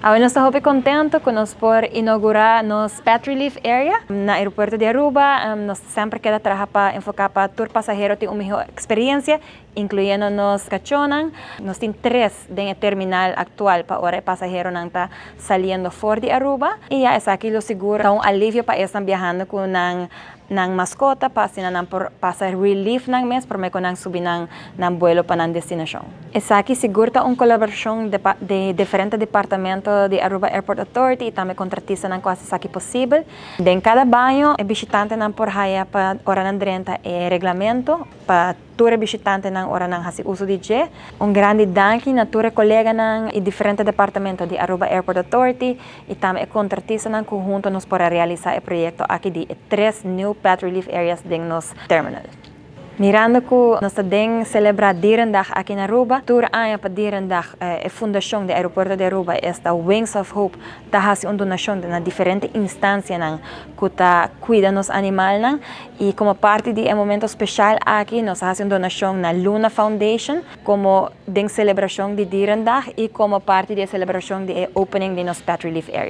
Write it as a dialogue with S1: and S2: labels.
S1: Agora nós estamos contentes com nós por inaugurar nos Pet Relief Area na aeroporto de Aruba. Nós sempre queda trabalhar para enfocar para tour passageiro ter uma melhor experiência, incluindo nos cachonan. Nós temos 3 dentro do terminal atual para hora passageiro não está saindo fora de Aruba. E essa aqui lo segura um alívio para eles viajando com ng mascota para sinan pasa relief ng mes para may kunang subir ng vuelo para ng destinasyon. Esa aqui segura uma colaboração de diferentes departamentos de Aruba Airport Authority e também contratista ng quase aqui possível. Den cada banho, o visitante ng por haya para hora ng 30 e reglamento para tour visitante ng hora ng hasi uso de je. Grande danke na tour colega ng diferentes departamentos de Aruba Airport Authority e também contratista ng conjunto nos para realizar o proyecto aqui de 3 new Pet Relief Areas din nos terminal. Mirando ko nós também celebrar Dierendag aqui na Aruba. Tour ano para Dierendag, a fundação do aeroporto de Aruba esta Wings of Hope tahasi uma donação na diferente instância nang kuta cuida nos animal nang e como parte de um momento especial aqui nós fazemos uma donação na Luna Foundation como den celebração de Dierendag e como parte da celebração de opening de nos Pet Relief Area.